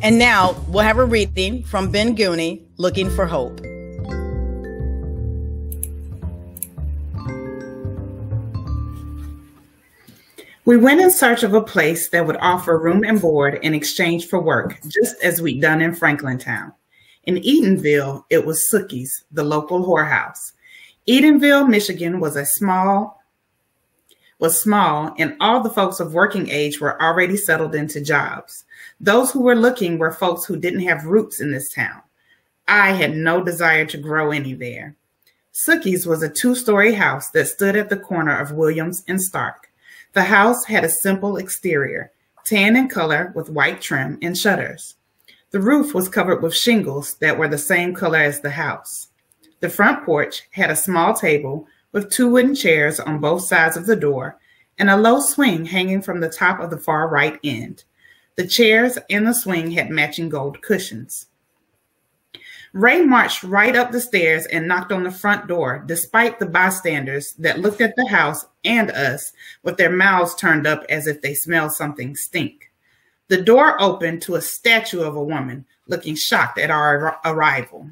And now we'll have a reading from Mbinguni, Looking for Hope. We went in search of a place that would offer room and board in exchange for work, just as we'd done in Franklintown. In Eatonville, it was Sookie's, the local whorehouse. Eatonville, Michigan was small, and all the folks of working age were already settled into jobs. Those who were looking were folks who didn't have roots in this town. I had no desire to grow any there. Sookie's was a 2-story house that stood at the corner of Williams and Stark. The house had a simple exterior, tan in color with white trim and shutters. The roof was covered with shingles that were the same color as the house. The front porch had a small table with 2 wooden chairs on both sides of the door and a low swing hanging from the top of the far right end. The chairs and the swing had matching gold cushions. Ray marched right up the stairs and knocked on the front door, despite the bystanders that looked at the house and us with their mouths turned up as if they smelled something stink. The door opened to a statue of a woman looking shocked at our arrival.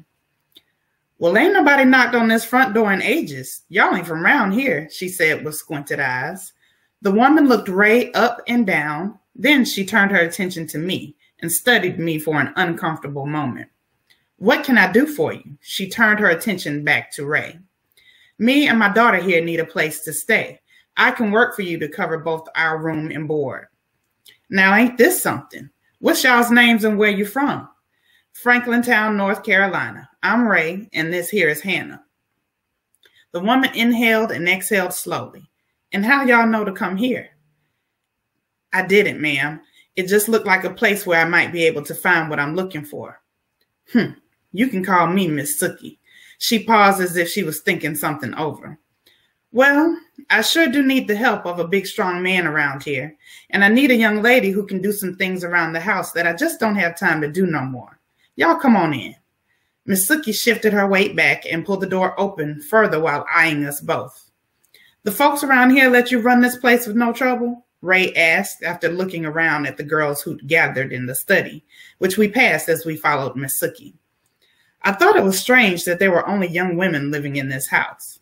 "Well, ain't nobody knocked on this front door in ages. Y'all ain't from around here," she said with squinted eyes. The woman looked Ray up and down. Then she turned her attention to me and studied me for an uncomfortable moment. "What can I do for you?" She turned her attention back to Ray. "Me and my daughter here need a place to stay. I can work for you to cover both our room and board." "Now, ain't this something? What's y'all's names and where you from?" "Franklintown, North Carolina. I'm Ray, and this here is Hannah." The woman inhaled and exhaled slowly. "And how y'all know to come here?" "I didn't, ma'am. It just looked like a place where I might be able to find what I'm looking for." "You can call me Miss Sookie." She paused as if she was thinking something over. "Well, I sure do need the help of a big, strong man around here, and I need a young lady who can do some things around the house that I just don't have time to do no more. Y'all come on in." Miss Sookie shifted her weight back and pulled the door open further while eyeing us both. "The folks around here let you run this place with no trouble?" Ray asked after looking around at the girls who'd gathered in the study, which we passed as we followed Miss Sookie. "I thought it was strange that there were only young women living in this house."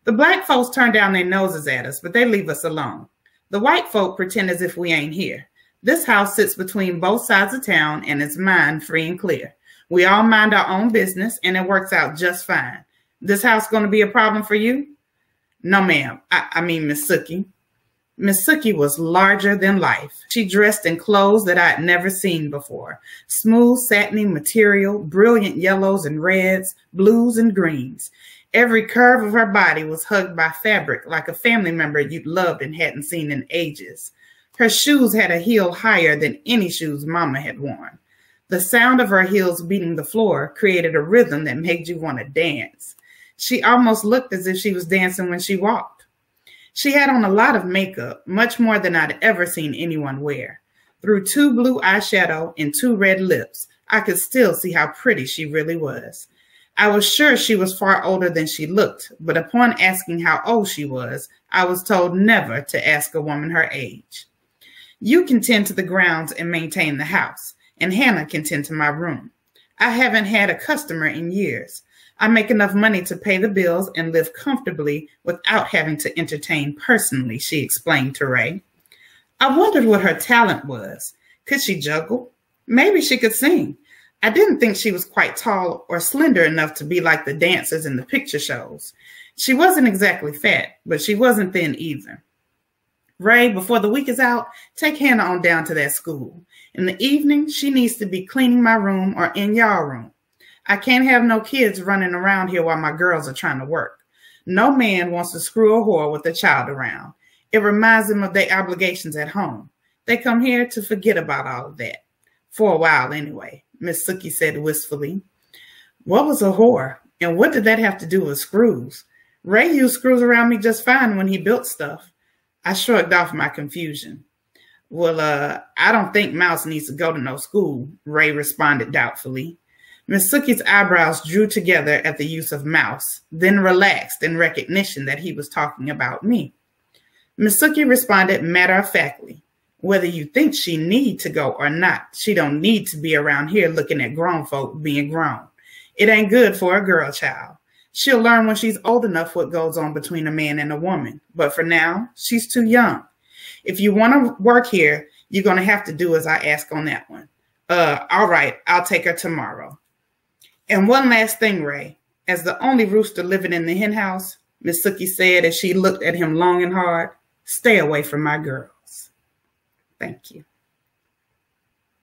"The black folks turn down their noses at us, but they leave us alone. The white folk pretend as if we ain't here. This house sits between both sides of town and it's mine free and clear. We all mind our own business and it works out just fine. This house going to be a problem for you?" "No, ma'am. I mean, Miss Sookie." Miss Sookie was larger than life. She dressed in clothes that I had never seen before. Smooth, satiny material, brilliant yellows and reds, blues and greens. Every curve of her body was hugged by fabric like a family member you'd loved and hadn't seen in ages. Her shoes had a heel higher than any shoes Mama had worn. The sound of her heels beating the floor created a rhythm that made you want to dance. She almost looked as if she was dancing when she walked. She had on a lot of makeup, much more than I'd ever seen anyone wear. Through 2 blue eyeshadow and 2 red lips, I could still see how pretty she really was. I was sure she was far older than she looked, but upon asking how old she was, I was told never to ask a woman her age. "You can tend to the grounds and maintain the house, and Hannah can tend to my room. I haven't had a customer in years. I make enough money to pay the bills and live comfortably without having to entertain personally," she explained to Ray. I wondered what her talent was. Could she juggle? Maybe she could sing. I didn't think she was quite tall or slender enough to be like the dancers in the picture shows. She wasn't exactly fat, but she wasn't thin either. "Ray, before the week is out, take Hannah on down to that school. In the evening, she needs to be cleaning my room or in y'all room. I can't have no kids running around here while my girls are trying to work. No man wants to screw a whore with a child around. It reminds them of their obligations at home. They come here to forget about all of that. For a while, anyway," Miss Sookie said wistfully. What was a whore? And what did that have to do with screws? Ray used screws around me just fine when he built stuff. I shrugged off my confusion. "Well, I don't think Mouse needs to go to no school," Ray responded doubtfully. Miss Sookie's eyebrows drew together at the use of Mouse, then relaxed in recognition that he was talking about me. Miss Sookie responded matter-of-factly, Whether you think she need to go or not, she don't need to be around here looking at grown folk being grown. It ain't good for a girl child. She'll learn when she's old enough what goes on between a man and a woman. But for now, she's too young. If you want to work here, you're going to have to do as I ask on that one. All right, I'll take her tomorrow. And one last thing, Ray. As the only rooster living in the hen house, Miss Sookie said as she looked at him long and hard, stay away from my girls. Thank you.